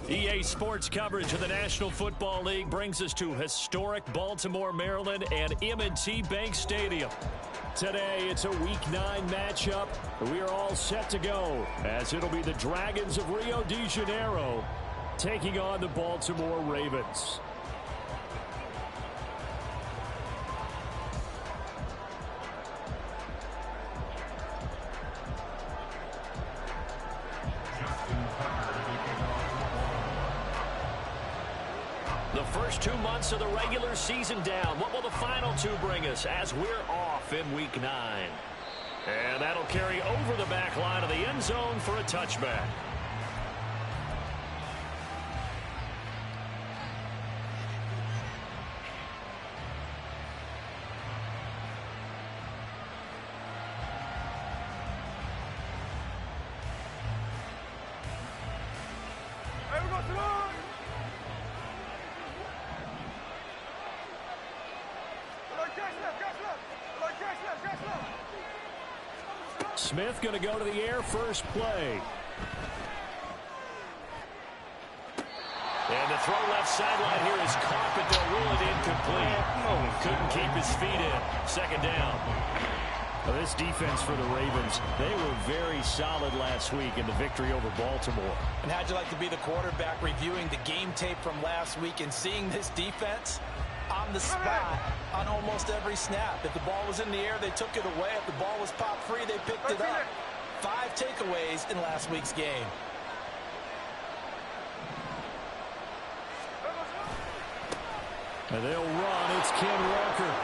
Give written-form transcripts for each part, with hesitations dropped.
EA Sports coverage of the National Football League brings us to historic Baltimore, Maryland, and M&T Bank Stadium. Today, it's a Week 9 matchup. We are all set to go, as it'll be the Dragons of Rio de Janeiro taking on the Baltimore Ravens. The first 2 months of the regular season down. What will the final 2 bring us as we're off in Week 9? And that'll carry over the back line of the end zone for a touchback. Smith going to go to the air first play. And the throw left sideline here is caught, but they'll rule it incomplete. Couldn't keep his feet in. Second down. Well, this defense for the Ravens, they were very solid last week in the victory over Baltimore. And how'd you like to be the quarterback reviewing the game tape from last week and seeing this defense on the spot on almost every snap? If the ball was in the air, they took it away. If the ball was popped free, they picked it up. 5 takeaways in last week's game. And they'll run. It's Ken Walker.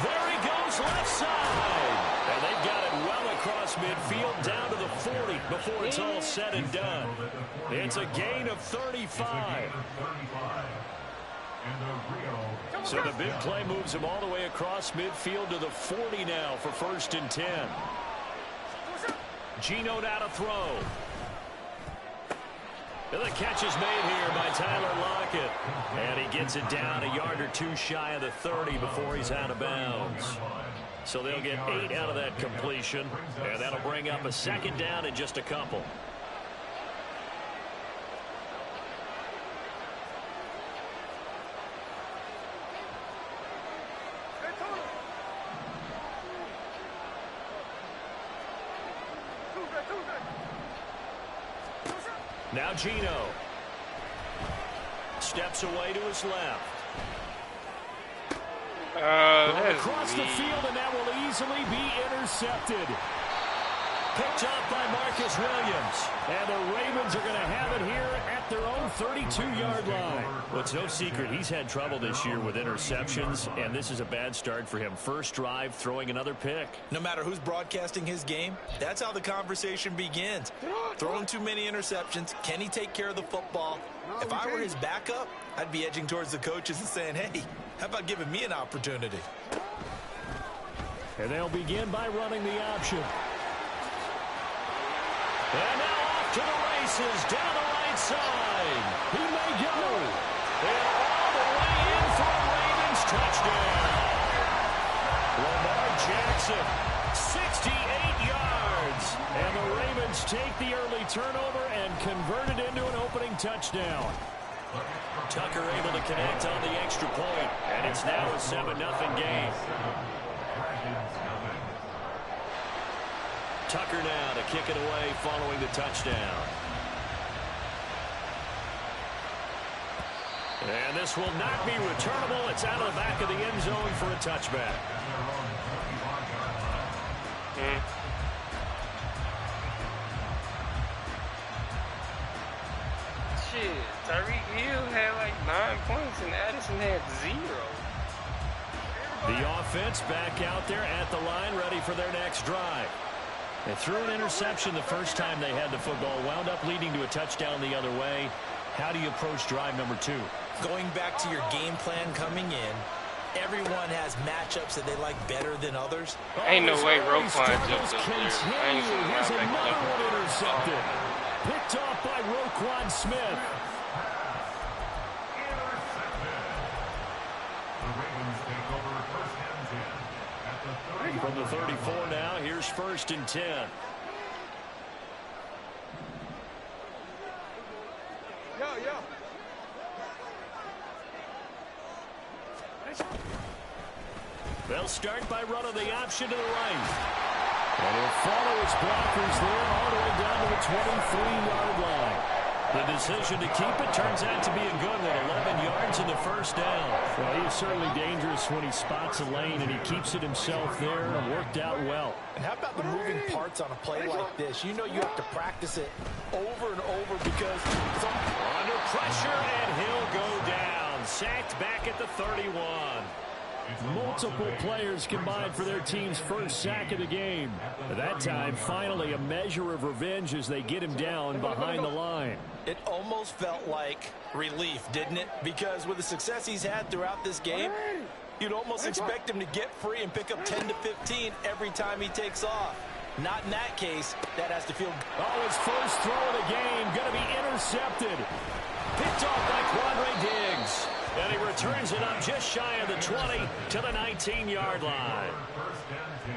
There he goes, left side. And they've got it well across midfield down to the 40 before it's all said and done. It's a gain of 35. So the big play moves him all the way across midfield to the 40 now for 1st and 10. Geno now to throw. And the catch is made here by Tyler Lockett. And he gets it down a yard or 2 shy of the 30 before he's out of bounds. So they'll get 8 out of that completion. And that'll bring up a 2nd down in just a couple. Now Geno steps away to his left. Across the field, and that will easily be intercepted. Picked up by Marcus Williams. And the Ravens are going to have it here at their own 32-yard line. Well, it's no secret he's had trouble this year with interceptions, and this is a bad start for him. First drive, throwing another pick. No matter who's broadcasting his game, that's how the conversation begins. Throwing too many interceptions. Can he take care of the football? If I were his backup, I'd be edging towards the coaches and saying, hey, how about giving me an opportunity? And they'll begin by running the option. And now off to the races, down the right side. He may go. And all the way in for a Ravens touchdown. Lamar Jackson, 68 yards. And the Ravens take the early turnover and convert it into an opening touchdown. Tucker able to connect on the extra point, and it's now a 7-0 game. Tucker now to kick it away following the touchdown. And this will not be returnable. It's out of the back of the end zone for a touchback. Tyreek Hill had like 9 points and Addison had 0. The offense back out there at the line, ready for their next drive. They threw an interception the first time they had the football, wound up leading to a touchdown the other way. How do you approach drive number 2? Going back to your game plan coming in, everyone has matchups that they like better than others. Ain't no way Roquan jumped up there. I ain't seen Here's that another back one intercepted. Picked off by Roquan Smith. From the 34 now, here's 1st and 10. They'll start by running the option to the right. And he'll follow his blockers there all the way down to the 23-yard line. The decision to keep it turns out to be a good one. 11 yards in the first down. Well, he is certainly dangerous when he spots a lane, and he keeps it himself there and worked out well. And how about the moving parts on a play like this? You know you have to practice it over and over because it's under pressure, and he'll go down. Sacked back at the 31. Multiple players combined for their team's first sack of the game. At that time, finally a measure of revenge as they get him down behind the line. It almost felt like relief, didn't it? Because with the success he's had throughout this game, you'd almost expect him to get free and pick up 10 to 15 every time he takes off. Not in that case. That has to feel... Oh, his first throw of the game going to be intercepted. Picked off by Quandre Diggs. And he returns it up just shy of the 20 to the 19-yard line. First and 10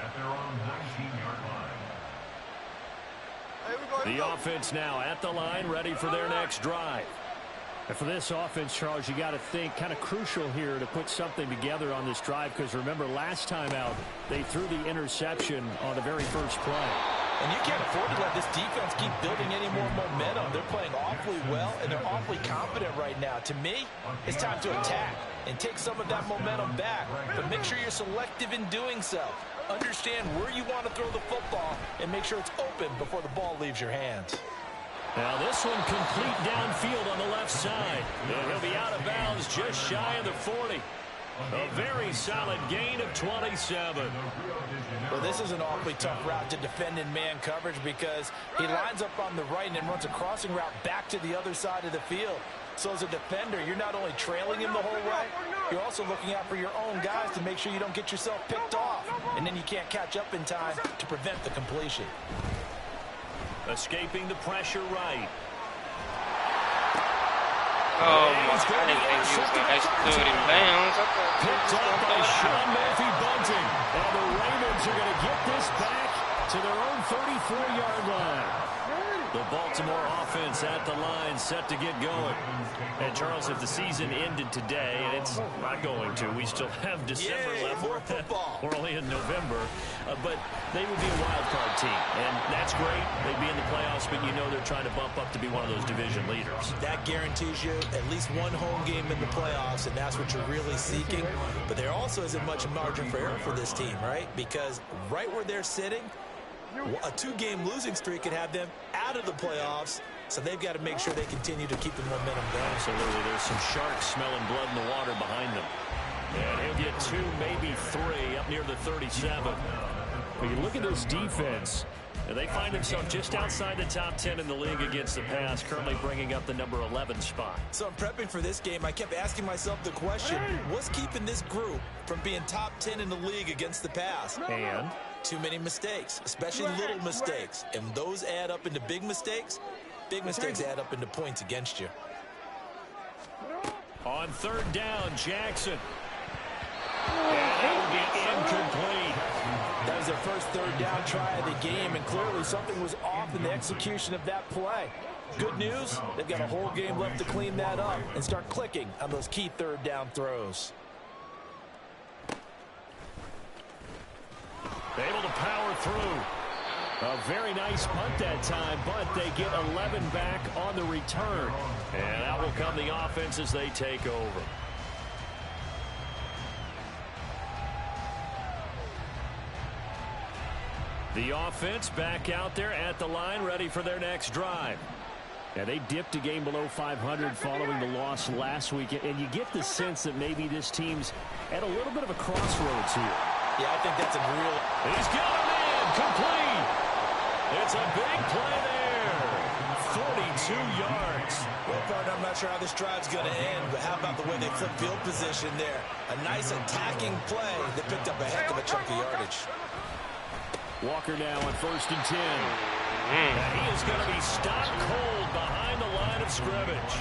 at their own 19-yard line. The offense now at the line, ready for their next drive. And for this offense, Charles, you got to think kind of crucial here to put something together on this drive, because remember last time out they threw the interception on the very first play. And you can't afford to let this defense keep building any more momentum. They're playing awfully well, and they're awfully confident right now. To me, it's time to attack and take some of that momentum back. But make sure you're selective in doing so. Understand where you want to throw the football and make sure it's open before the ball leaves your hands. Now this one complete downfield on the left side. And he'll be out of bounds just shy of the 40. A very solid gain of 27. Well, this is an awfully tough route to defend in man coverage because he lines up on the right and then runs a crossing route back to the other side of the field. So as a defender, you're not only trailing him the whole way, you're also looking out for your own guys to make sure you don't get yourself picked off. And then you can't catch up in time to prevent the completion. Escaping the pressure right. Oh, my, I didn't think he was going to actually do it in bounds. Picked up by Sean Murphy-Bunting. And the Ravens are going to get this back to their own 34-yard line. The Baltimore offense at the line, set to get going. And Charles, if the season ended today, and it's not going to, we still have December left. More football. We're only in November, but they would be a wild card team, and that's great. They'd be in the playoffs, but you know they're trying to bump up to be one of those division leaders. That guarantees you at least one home game in the playoffs, and that's what you're really seeking. But there also isn't much margin for error for this team, right? Because right where they're sitting, a 2-game losing streak could have them out of the playoffs, so they've got to make sure they continue to keep the momentum going. Absolutely. There's some sharks smelling blood in the water behind them. And he'll get 2, maybe 3 up near the 37. But you look at this defense, and they find themselves just outside the top 10 in the league against the pass, currently bringing up the number 11 spot. So I'm prepping for this game. I kept asking myself the question, what's keeping this group from being top 10 in the league against the pass? And too many mistakes, especially little mistakes. And those add up into big mistakes. Big mistakes add up into points against you. On 3rd down, Jackson. And that will be incomplete. That was their first 3rd down try of the game, and clearly something was off in the execution of that play. Good news, they've got a whole game left to clean that up and start clicking on those key 3rd down throws. Able to power through. A very nice punt that time, but they get 11 back on the return. And out will come the offense as they take over. The offense back out there at the line, ready for their next drive. Yeah, they dipped a game below 500 following the loss last week, and you get the sense that maybe this team's at a little bit of a crossroads here. Yeah, I think that's a real... He's got him in, complete. It's a big play there. 42 yards. Well, partner, I'm not sure how this drive's going to end, but how about the way they flip field position there? A nice attacking play that picked up a heck of a chunk of yardage. Walker now on 1st and 10. And he is going to be stopped cold behind the line of scrimmage.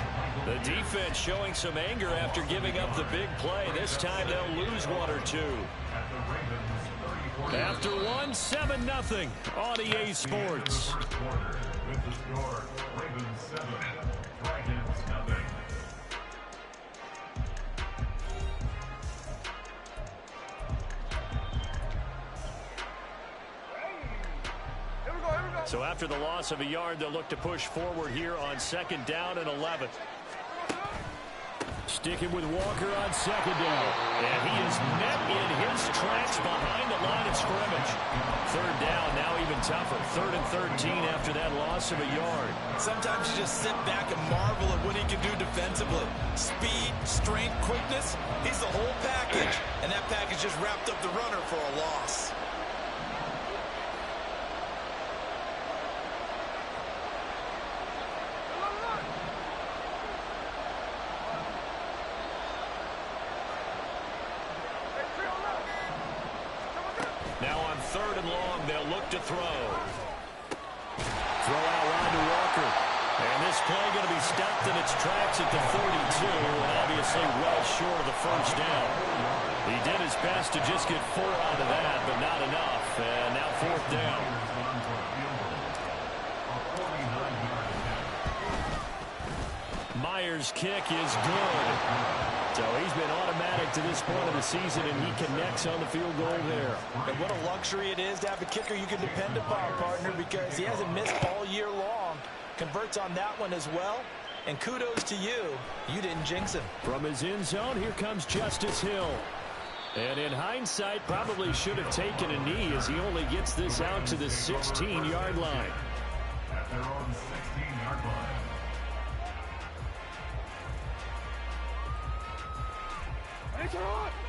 The defense showing some anger after giving up the big play. This time they'll lose one or two. After one, 7-0 on EA Sports. With the score, Ravens 7, Dragons nothing. So after the loss of a yard, they'll look to push forward here on 2nd down and 11. Sticking with Walker on 2nd down. And he is met in his tracks behind the line of scrimmage. 3rd down, now even tougher. 3rd and 13 after that loss of a yard. Sometimes you just sit back and marvel at what he can do defensively. Speed, strength, quickness. He's the whole package. And that package just wrapped up the runner for a loss. Now on 3rd and long, they'll look to throw. Throw out wide to Walker. And this play going to be stopped in its tracks at the 42, and obviously well short of the 1st down. He did his best to just get 4 out of that, but not enough. And now 4th down. Myers' kick is good. So he's been automatic to this point of the season, and he connects on the field goal there. And what a luxury it is to have a kicker you can depend upon, partner, because he hasn't missed all year long. Converts on that one as well. And kudos to you. You didn't jinx him. From his end zone, here comes Justice Hill. And in hindsight, probably should have taken a knee as he only gets this out to the 16-yard line. At their own 16-yard line.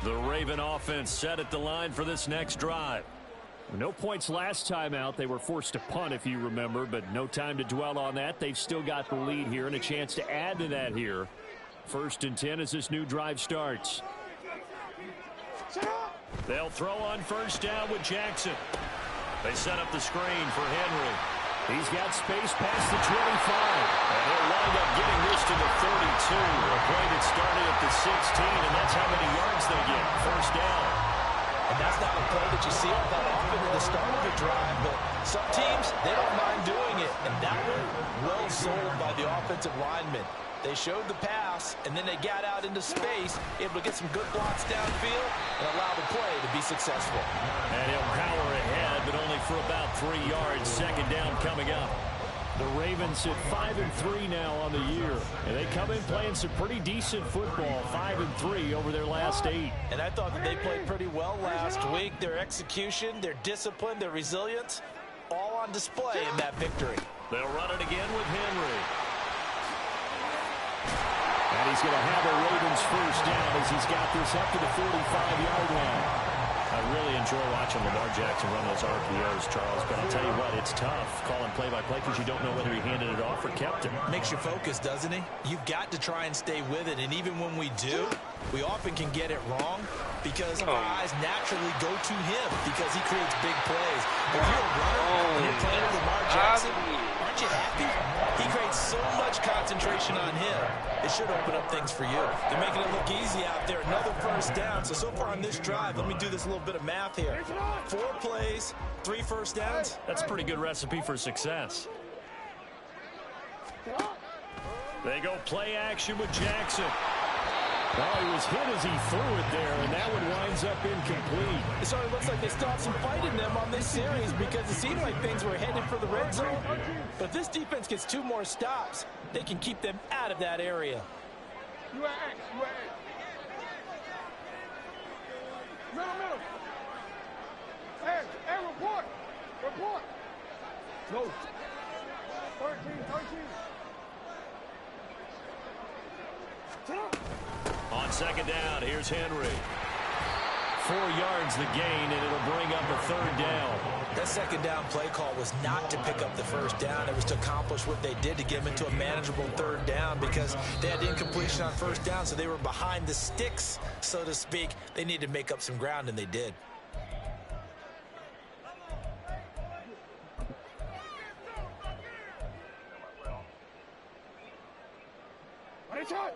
The Raven offense set at the line for this next drive. No points last time out. They were forced to punt, if you remember, but no time to dwell on that. They've still got the lead here and a chance to add to that here. 1st and 10 as this new drive starts. They'll throw on 1st down with Jackson. They set up the screen for Henry. He's got space past the 25. And he'll wind up getting this to the 32. A play that started at the 16, and that's how many yards they get. 1st down. And that's not a play that you see all that often at the start of a drive, but some teams, they don't mind doing it. And that one, well sold by the offensive lineman. They showed the pass, and then they got out into space, able to get some good blocks downfield and allow the play to be successful. And he'll power ahead, but only for about 3 yards. 2nd down coming up. The Ravens sit 5-3 now on the year, and they come in playing some pretty decent football, 5-3 over their last 8. And I thought that they played pretty well last week. Their execution, their discipline, their resilience, all on display in that victory. They'll run it again with Henry. And he's going to have a Ravens 1st down as he's got this up to the 45-yard line. I really enjoy watching Lamar Jackson run those RPOs, Charles, but I'll tell you what, it's tough calling play-by-play because you don't know whether he handed it off or kept it. Makes you focus, doesn't he? You've got to try and stay with it, and even when we do, we often can get it wrong because our eyes naturally go to him because he creates big plays. If you're a runner and you're playing with Lamar Jackson, aren't you happy? He creates so much concentration on him. It should open up things for you. They're making it look easy out there. Another 1st down. So far on this drive, let me do this little bit of math here. 4 plays, 3 1st downs. That's a pretty good recipe for success. They go play action with Jackson. Well, he was hit as he threw it there, and that one winds up incomplete. It sort of looks like they stopped some fight in them on this series because it seemed like things were headed for the red zone. But if this defense gets 2 more stops, they can keep them out of that area. You at X, you at X. Middle. Hey, report. No. 13. On second down, here's Henry. 4 yards the gain, and it'll bring up a third down. That second down play call was not to pick up the first down. It was to accomplish what they did to get them into a manageable third down because they had incompletion on first down, so they were behind the sticks, so to speak. They needed to make up some ground, and they did.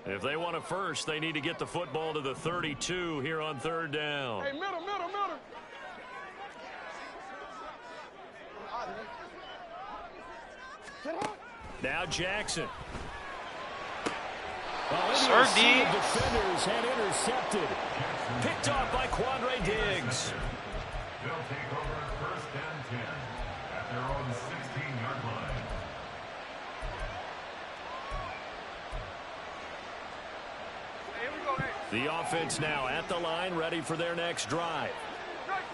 If they want a first, they need to get the football to the 32 here on third down. Hey, middle. Now Jackson. Sir D. Defenders had intercepted. Picked off by Quandre Diggs. They'll take over first and 10 at their own 16-yard line. The offense now at the line, ready for their next drive.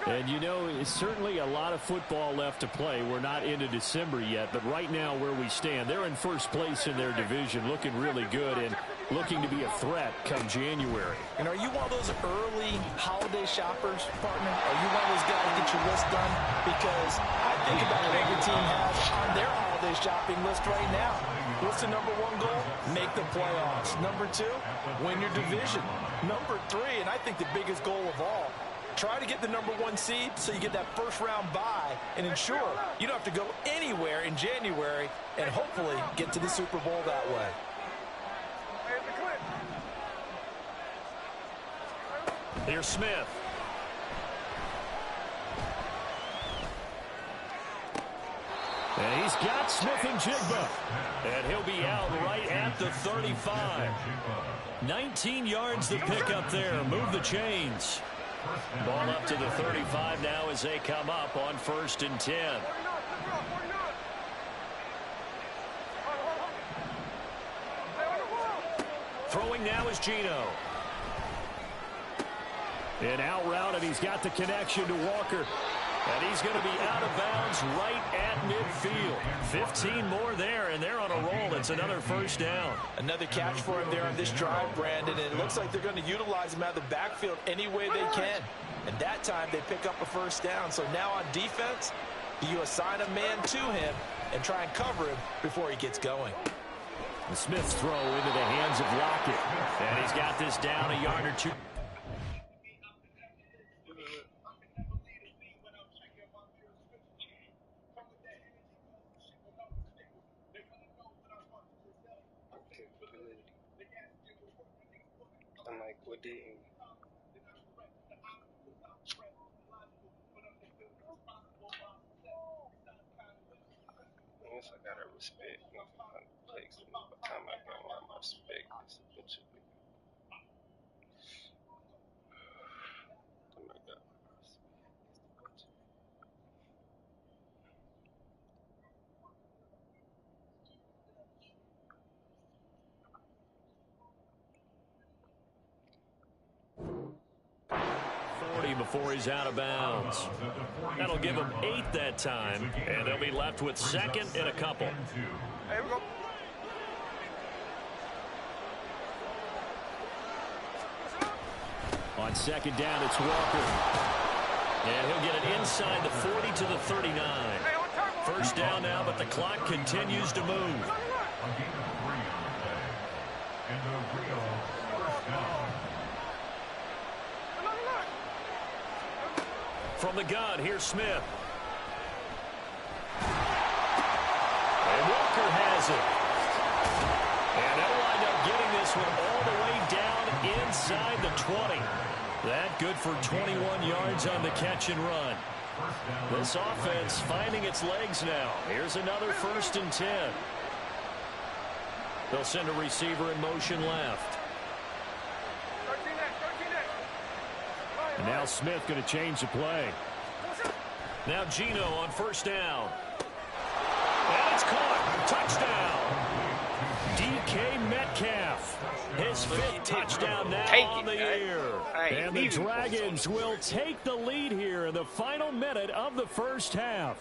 And, you know, it's certainly a lot of football left to play. We're not into December yet, but right now where we stand, they're in first place in their division, looking really good and looking to be a threat come January. And are you one of those early holiday shoppers, partner? Are you one of those guys get your list done? Because I think about what every team has on their holiday shopping list right now. What's the number 1 goal? Make the playoffs. Number 2, win your division. Number 3, and I think the biggest goal of all, try to get the number 1 seed so you get that first round bye and ensure you don't have to go anywhere in January and hopefully get to the Super Bowl that way. Here's Smith. And he's got Smith and Jigba. And he'll be out right at the 35. 19 yards to pick up there. Move the chains. Ball up to the 35 now as they come up on 1st and 10. Throwing now is Geno. An out route, and he's got the connection to Walker. And he's going to be out of bounds right at midfield. 15 more there, and they're on a roll. It's another first down. Another catch for him there on this drive, Brandon, and it looks like they're going to utilize him out of the backfield any way they can. And that time they pick up a first down. So now on defense, you assign a man to him and try and cover him before he gets going. The Smith's throw into the hands of Lockett. And he's got this down a yard or 2. I'm like, what did he? I guess I gotta respect my place. By the time I got my respect, it's a bunch of people. Oh my God. 40 before he's out of bounds. That'll give him 8 that time, and they'll be left with 2nd and a couple. Hey, we go. On 2nd down, it's Walker. And he'll get it inside the 40 to the 39. First down now, but the clock continues to move. From the gun, here's Smith. And Walker has it. And they'll wind up getting this one all the way down inside the 20. That good for 21 yards on the catch and run. This offense finding its legs now. Here's another 1st and 10. They'll send a receiver in motion left. And now Smith going to change the play. Now Geno on 1st down. And it's caught. Touchdown. DK Metcalf. His 5th touchdown now on the year. And the Dragons will take the lead here in the final minute of the first half.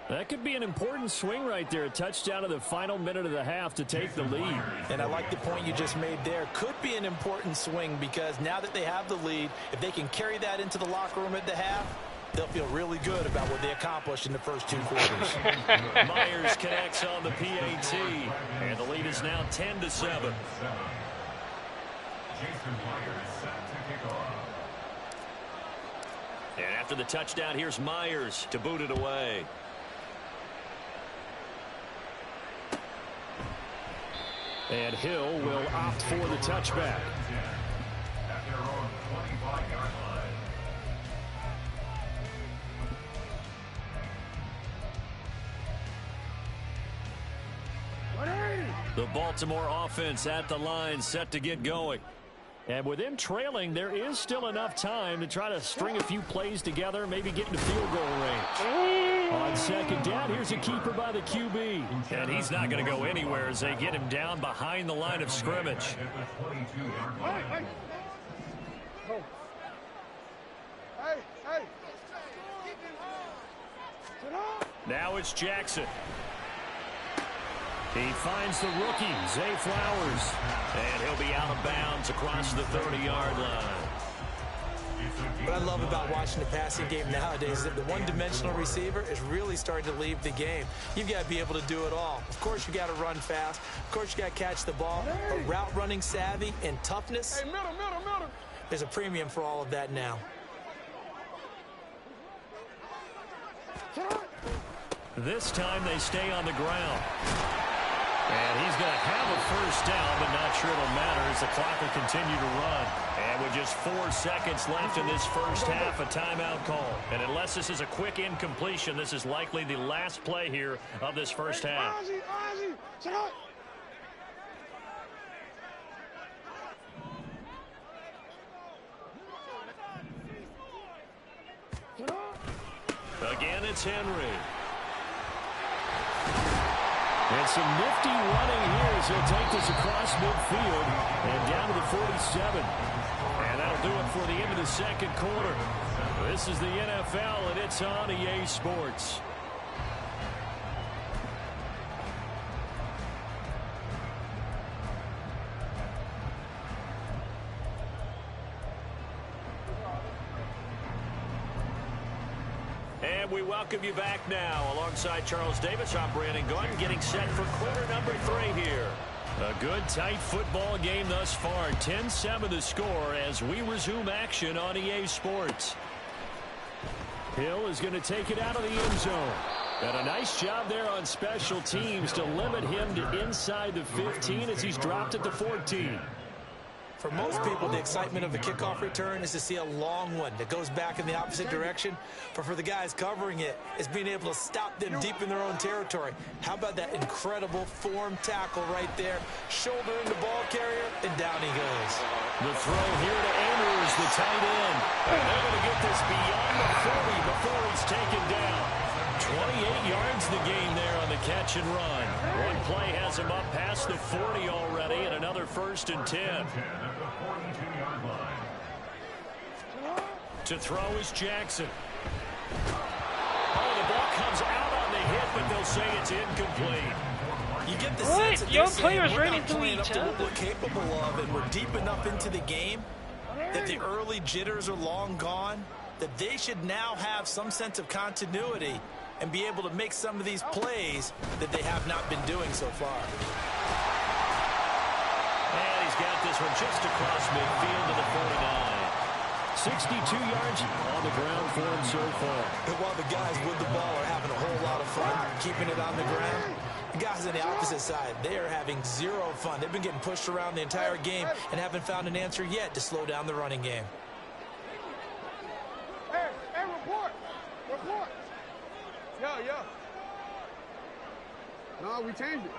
That could be an important swing right there. A touchdown in the final minute of the half to take the lead. And I like the point you just made there. Could be an important swing because now that they have the lead, if they can carry that into the locker room at the half, they'll feel really good about what they accomplished in the first 2 quarters. Myers connects on the PAT, and the lead is now 10-7. And after the touchdown, here's Myers to boot it away. And Hill will opt for the touchback. At their own 25-yard line. The Baltimore offense at the line, set to get going. And with them trailing, there is still enough time to try to string a few plays together, maybe get into field goal range. On second down, here's a keeper by the QB. And he's not going to go anywhere as they get him down behind the line of scrimmage. Hey, hey. Hey. Now it's Jackson. He finds the rookie, Zay Flowers. And he'll be out of bounds across the 30-yard line. What I love about watching the passing game nowadays is that the one-dimensional receiver is really starting to leave the game. You've got to be able to do it all. Of course, you got to run fast. Of course, you got to catch the ball. But route running savvy and toughness, Hey, middle. there's a premium for all of that now. This time they stay on the ground. And he's going to have a first down, but not sure it'll matter as the clock will continue to run. And with just 4 seconds left in this first half, a timeout call. And unless this is a quick incompletion, this is likely the last play here of this first half. Ozzy, sit up. Again, it's Henry. And some nifty running here as he'll take this across midfield and down to the 47. And that'll do it for the end of the second quarter. This is the NFL, and it's on EA Sports. And we welcome you back now. Alongside Charles Davis, I'm Brandon Gordon, getting set for quarter number 3 here. A good, tight football game thus far. 10-7 the score as we resume action on EA Sports. Hill is going to take it out of the end zone. And a nice job there on special teams to limit him to inside the 15 as he's dropped at the 14. For most people, the excitement of a kickoff return is to see a long one that goes back in the opposite direction. But for the guys covering it, it's being able to stop them deep in their own territory. How about that incredible form tackle right there? Shoulder in the ball carrier, and down he goes. The throw here to Andrews, the tight end. And they're going to get this beyond the 40 before he's taken down. 28 yards the gain there on the catch and run. One play has him up past the 40 already, and another 1st and 10. To throw is Jackson. Oh, the ball comes out on the hit, but they'll say it's incomplete. You get the sense that young they're saying players we're running not through playing up each to what other. we're capable of, and we're deep enough into the game that the early jitters are long gone, that they should now have some sense of continuity and be able to make some of these plays that they have not been doing so far. And he's got this one just across midfield to the 49. 62 yards on the ground for him so far. And while the guys with the ball are having a whole lot of fun keeping it on the ground, the guys on the opposite side, they are having zero fun. They've been getting pushed around the entire game and haven't found an answer yet to slow down the running game. Hey, report. Yeah. No, we changed it.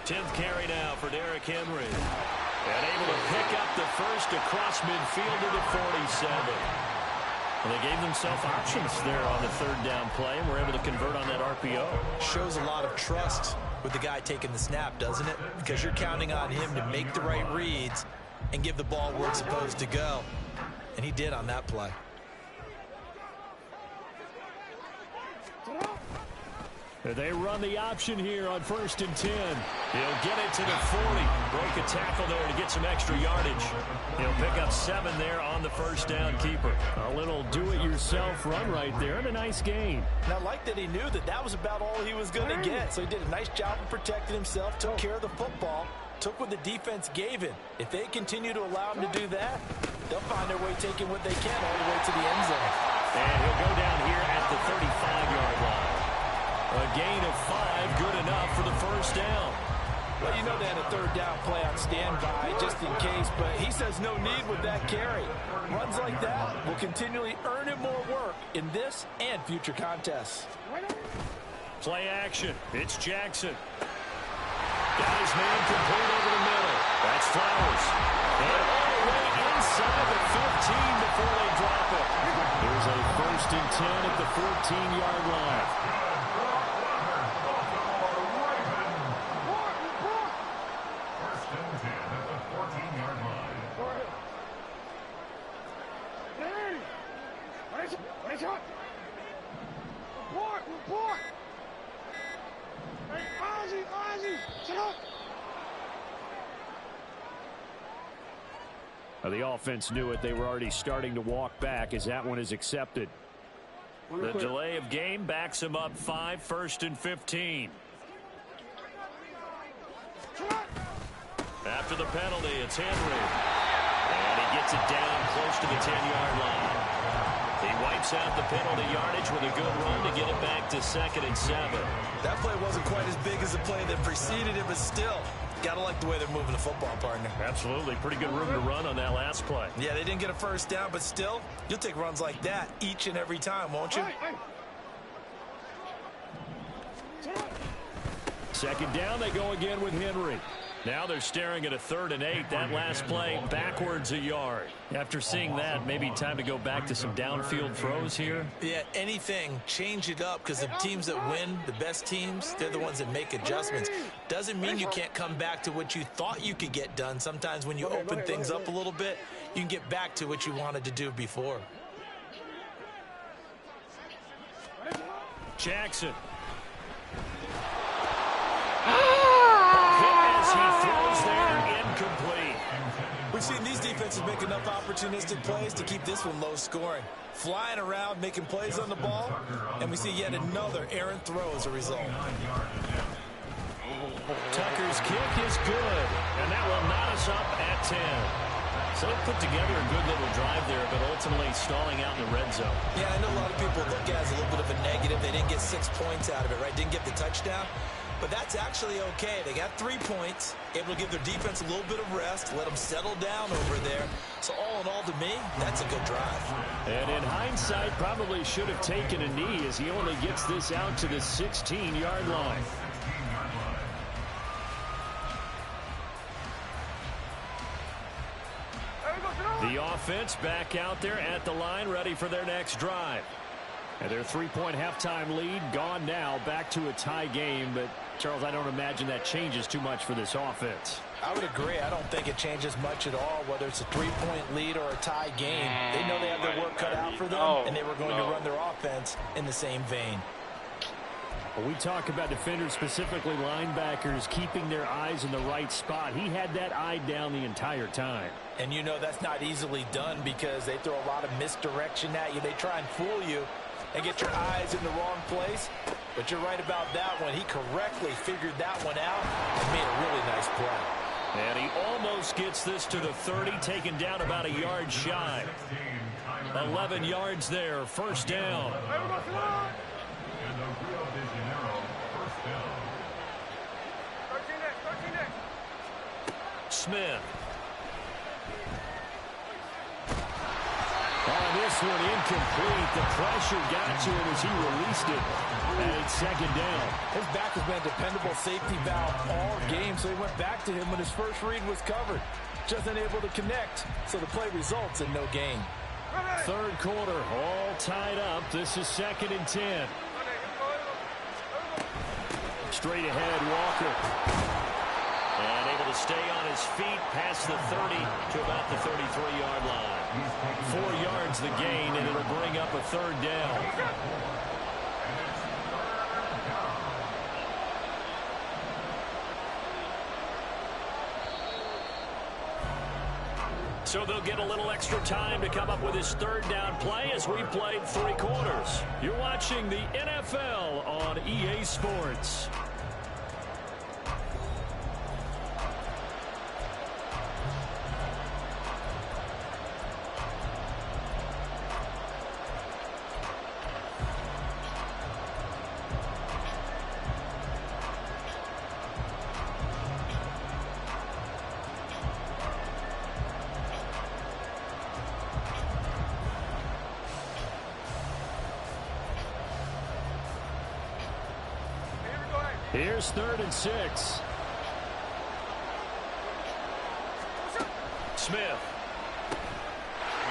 10th carry now for Derrick Henry. And able to pick up the first across midfield to the 47. And they gave themselves options there on the 3rd down play and were able to convert on that RPO. Shows a lot of trust with the guy taking the snap, doesn't it? Because you're counting on him to make the right reads and give the ball where it's supposed to go. And he did on that play. They run the option here on 1st and 10. He'll get it to the 40. Break a tackle there to get some extra yardage. He'll pick up 7 there on the first down keeper. A little do-it-yourself run right there and a nice gain. And I like that he knew that that was about all he was going to get. So he did a nice job of protecting himself, took care of the football, took what the defense gave him. If they continue to allow him to do that, they'll find their way taking what they can all the way to the end zone. And he'll go down here at the 35-yard line. A gain of 5, good enough for the first down. Well, you know they had a third down play on standby just in case, but he says no need with that carry. Runs like that will continually earn him more work in this and future contests. Play action. It's Jackson. Got his man complete over the middle. That's Flowers. And all the way inside the 15 before they drop it. Here's a 1st and 10 at the 14-yard line. The offense knew it. They were already starting to walk back as that one is accepted. The delay of game backs him up 5, 1st and 15. After the penalty, it's Henry. And he gets it down close to the 10-yard line. He wipes out the penalty yardage with a good run to get it back to 2nd and 7. That play wasn't quite as big as the play that preceded it, but still, gotta like the way they're moving the football, partner. Absolutely. Pretty good room to run on that last play. Yeah, they didn't get a first down, but still, you'll take runs like that each and every time, won't you? 2nd down, they go again with Henry. Now they're staring at a 3rd and 8. That last play backwards a yard. After seeing that, maybe time to go back to some downfield throws here. Yeah, anything, change it up, because the teams that win, the best teams, they're the ones that make adjustments. Doesn't mean you can't come back to what you thought you could get done. Sometimes when you open things up a little bit, you can get back to what you wanted to do before. Jackson. As he throws there, incomplete. We've seen these defenses make enough opportunistic plays to keep this one low scoring. Flying around, making plays on the ball, and we see yet another errant throw as a result. Tucker's kick is good, and that will knot us up at 10. So they put together a good little drive there, but ultimately stalling out in the red zone. Yeah, I know a lot of people look at it as a little bit of a negative. They didn't get 6 points out of it, right? Didn't get the touchdown. But that's actually okay. They got 3 points, able to give their defense a little bit of rest, let them settle down over there. So all in all, to me, that's a good drive. And in hindsight, probably should have taken a knee as he only gets this out to the 16-yard line. The offense back out there at the line, ready for their next drive. And their 3-point halftime lead gone now, back to a tie game. But, Charles, I don't imagine that changes too much for this offense. I would agree. I don't think it changes much at all, whether it's a 3-point lead or a tie game. They know they have their work cut out for them, and they were going to run their offense in the same vein. When we talk about defenders, specifically linebackers, keeping their eyes in the right spot, he had that eye down the entire time. And you know that's not easily done because they throw a lot of misdirection at you. They try and fool you and get your eyes in the wrong place. But you're right about that one. He correctly figured that one out and made a really nice play. And he almost gets this to the 30, taken down about a yard shy. 11 yards there, first down. Smith. On this one, incomplete. The pressure got to him as he released it. And it's 2nd down. His back has been a dependable safety valve all game, so he went back to him when his first read was covered. Just unable to connect, so the play results in no gain. 3rd quarter, all tied up. This is 2nd and 10. Straight ahead, Walker. And able to stay on his feet past the 30 to about the 33-yard line. 4 yards the gain, and it'll bring up a 3rd down. So they'll get a little extra time to come up with his third down play as we played 3 quarters. You're watching the NFL on EA Sports. Here's 3rd and 6. Smith.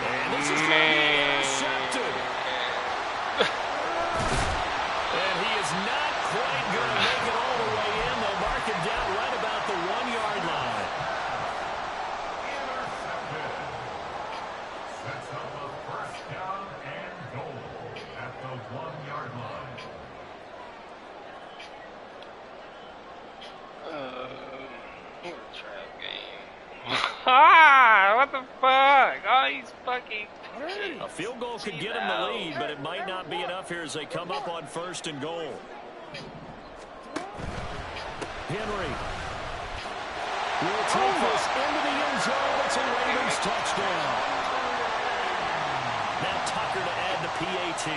And this is going to be intercepted. And he is not quite going to make it all the way in. They'll mark him down right about the 1-yard line. Intercepted. Sets up a first down and goal at the 1-yard line. What the fuck? Oh, he's fucking crazy. A field goal could get him the lead, but it might not be enough here as they come up on 1st and goal. Henry will take this into the end zone. It's a Ravens touchdown. Now Tucker to add the PAT.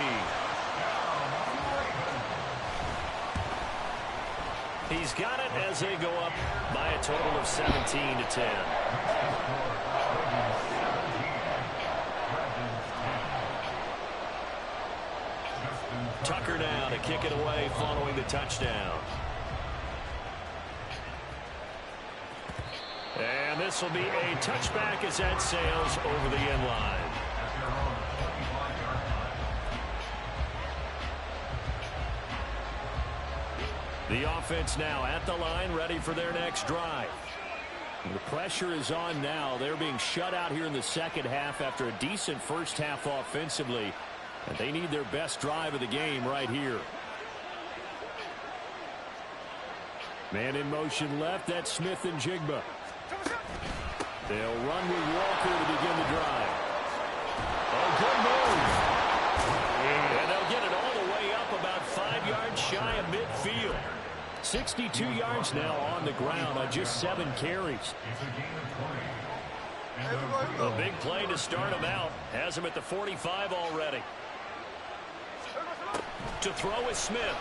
He's got it as they go up by a total of 17-10. Tucker now to kick it away following the touchdown. And this will be a touchback as that sails over the end line. The offense now at the line, ready for their next drive. The pressure is on now. They're being shut out here in the second half after a decent first half offensively. And they need their best drive of the game right here. Man in motion left. That's Smith and Jigba. They'll run with Walker to begin the drive. Oh, good move. And they'll get it all the way up about 5 yards shy of midfield. 62 yards now on the ground on just 7 carries. A big play to start him out. Has him at the 45 already. To throw is Smith.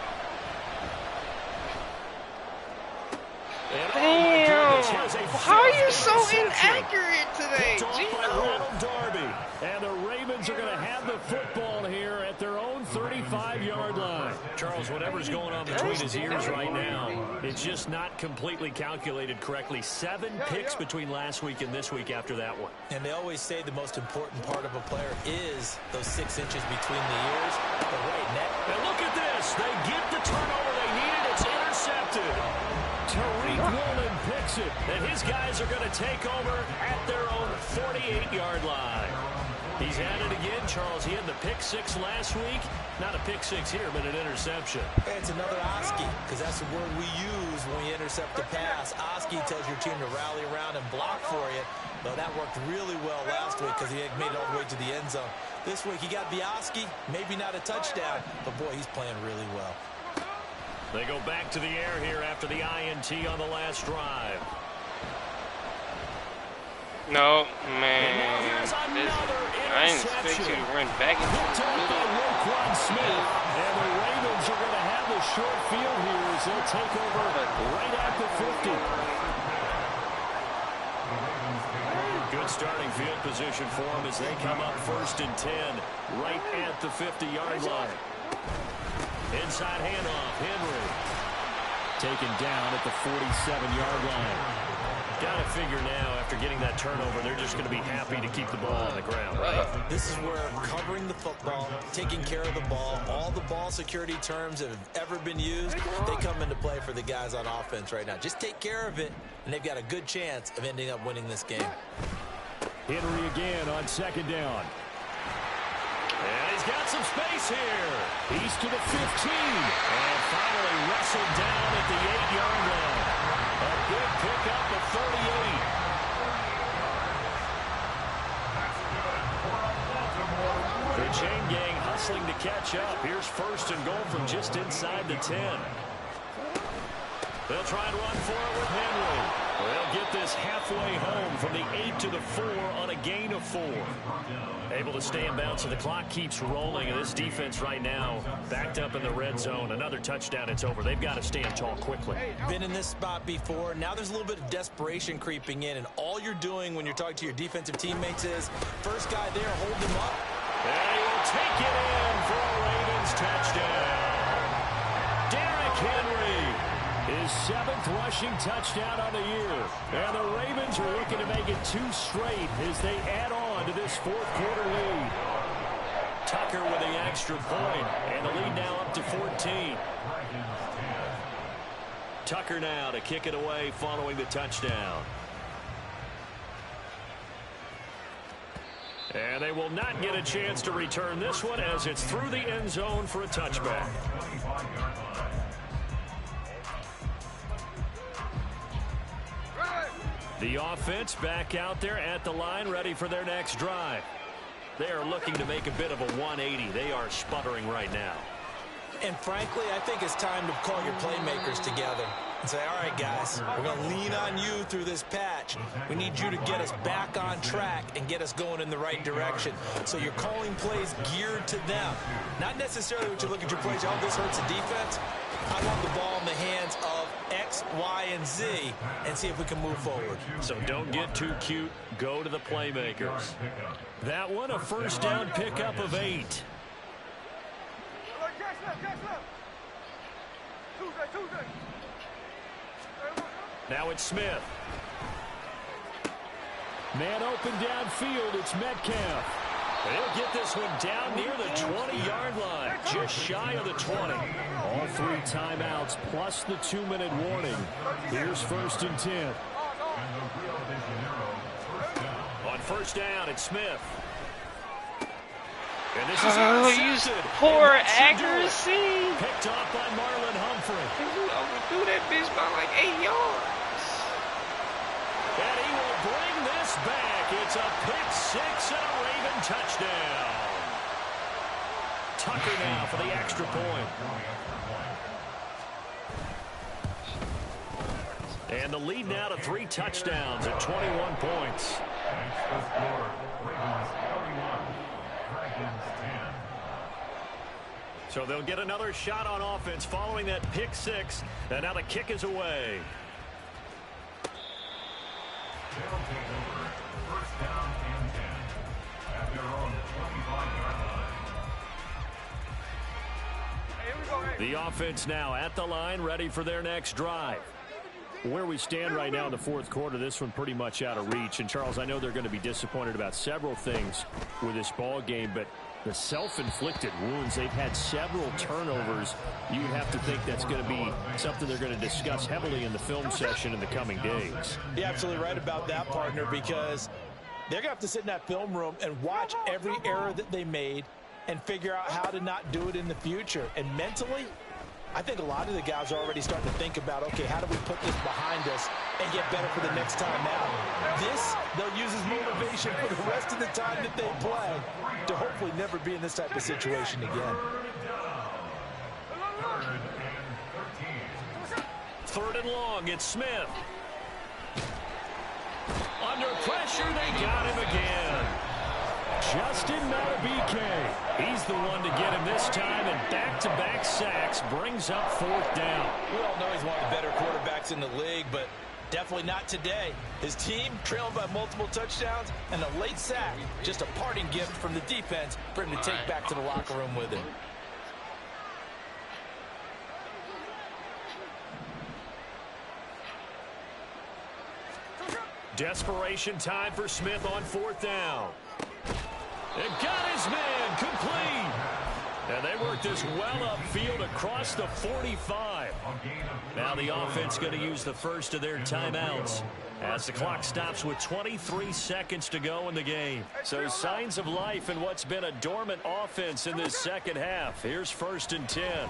And damn! How are you so inaccurate today? Darby. And the Ravens are going to have the football here at their own 35-yard line. Charles, whatever's going on between his ears right now, it's just not completely calculated correctly. 7 picks between last week and this week after that one. And they always say the most important part of a player is those 6 inches between the ears. But right now, and look at this. They get the turnover they needed. It's intercepted. Tariq Woolen picks it, and his guys are going to take over at their own 48-yard line. He's at it again, Charles. He had the pick 6 last week. Not a pick 6 here, but an interception. Hey, it's another Oski, because that's the word we use when you intercept the pass. Oski tells your team to rally around and block for you. Well, that worked really well last week because he had made it all the way to the end zone. This week he got the Oski, maybe not a touchdown, but boy, he's playing really well. They go back to the air here after the INT on the last drive. No, man. I didn't expect you to run back into the middle. Smith. And the Ravens are going to have the short field here as they'll take over right at the 50. Good starting field position for them as they come up 1st and 10 right at the 50-yard line. Inside handoff, Henry. Taken down at the 47-yard line. Got to figure now, after getting that turnover, they're just going to be happy to keep the ball on the ground, right? This is where covering the football, taking care of the ball, all the ball security terms that have ever been used, they come into play for the guys on offense right now. Just take care of it, and they've got a good chance of ending up winning this game. Henry again on 2nd down. And he's got some space here. He's to the 15. And finally wrestled down at the 8-yard line. A good pickup of 38. chain gang hustling to catch up. Here's first and goal from just inside the 10. They'll try and run for it with Henry. They'll get this halfway home from the 8 to the 4 on a gain of 4. Able to stay in bounds, so the clock keeps rolling. And this defense right now backed up in the red zone. Another touchdown, it's over. They've got to stand tall quickly. Been in this spot before. Now there's a little bit of desperation creeping in. And all you're doing when you're talking to your defensive teammates is, first guy there, hold them up. And he will take it in for a Ravens touchdown. Derrick Henry. His 7th rushing touchdown on the year. And the Ravens are looking to make it 2 straight as they add on to this 4th quarter lead. Tucker with the extra point, and the lead now up to 14. Tucker now to kick it away following the touchdown. And they will not get a chance to return this one as it's through the end zone for a touchback. The offense back out there at the line, ready for their next drive. They are looking to make a bit of a 180. They are sputtering right now. And frankly, I think it's time to call your playmakers together and say, all right, guys, we're going to lean on you through this patch. We need you to get us back on track and get us going in the right direction. So you're calling plays geared to them. Not necessarily what you look at your plays, oh, this hurts the defense. I want the ball in the hands of X, Y, and Z and see if we can move forward. So don't get too cute. Go to the playmakers. That one, a first down pickup of 8. Now it's Smith. Man open downfield. It's Metcalf. They'll get this one down near the 20-yard line, just shy of the 20. All 3 timeouts plus the 2-minute warning. Here's first and 10. On first down, it's Smith. And this is intercepted. Poor accuracy. Picked off by Marlon Humphrey. You overthrew that bitch by like 8 yards. And he will bring this back. It's a pick 6 and a Raven touchdown. Tucker now for the extra point. And the lead now to 3 touchdowns at 21 points. So they'll get another shot on offense following that pick 6. And now the kick is away. They'll take over first down and 10 at their own 25-yard line. The offense now at the line, ready for their next drive. Where we stand right now in the 4th quarter, this one pretty much out of reach. And, Charles, I know they're going to be disappointed about several things with this ball game, but the self-inflicted wounds, they've had several turnovers. You'd have to think that's going to be something they're going to discuss heavily in the film session in the coming days. You're absolutely right about that, partner, because they're going to have to sit in that film room and watch every error that they made and figure out how to not do it in the future. And mentally, I think a lot of the guys are already starting to think about, okay, how do we put this behind us and get better for the next time out? This, they'll use as motivation for the rest of the time that they play to hopefully never be in this type of situation again. 3rd and long, it's Smith. Under pressure, they got him again. Justin Matabike. He's the one to get him this time, and back-to-back sacks brings up 4th down. We all know he's one of the better quarterbacks in the league, but definitely not today. His team trailing by multiple touchdowns, and a late sack, just a parting gift from the defense for him to take back to the locker room with him. Desperation time for Smith on 4th down. And got his man complete. And they work this well upfield across the 45. Now the offense going to use the first of their timeouts as the clock stops with 23 seconds to go in the game. So signs of life in what's been a dormant offense in this second half. Here's first and 10.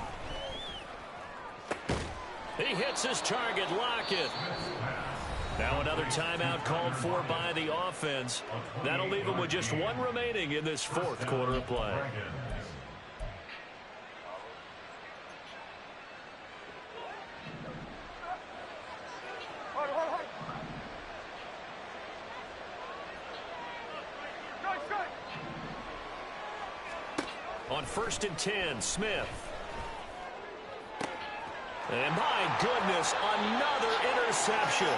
He hits his target, Lockett. Now another timeout called for by the offense. That'll leave them with just one remaining in this fourth quarter of play. On 1st and 10, Smith. And my goodness, another interception.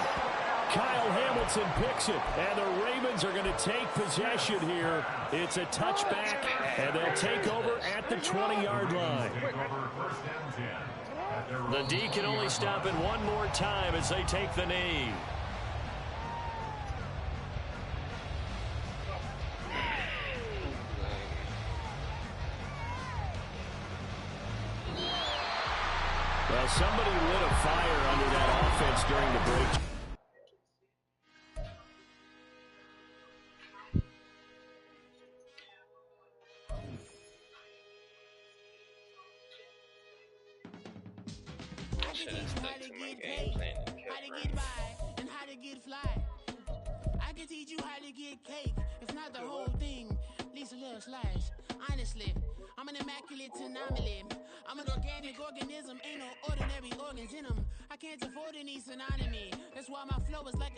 Kyle Hamilton picks it, and the Ravens are going to take possession here. It's a touchback, and they'll take over at the 20-yard line. The D can only stop it one more time as they take the knee. Well, somebody lit a fire under that offense during the break. Honestly, I'm an immaculate anomaly. I'm an organic organism, ain't no ordinary organs in them. I can't afford any synonymy. That's why my flow is like a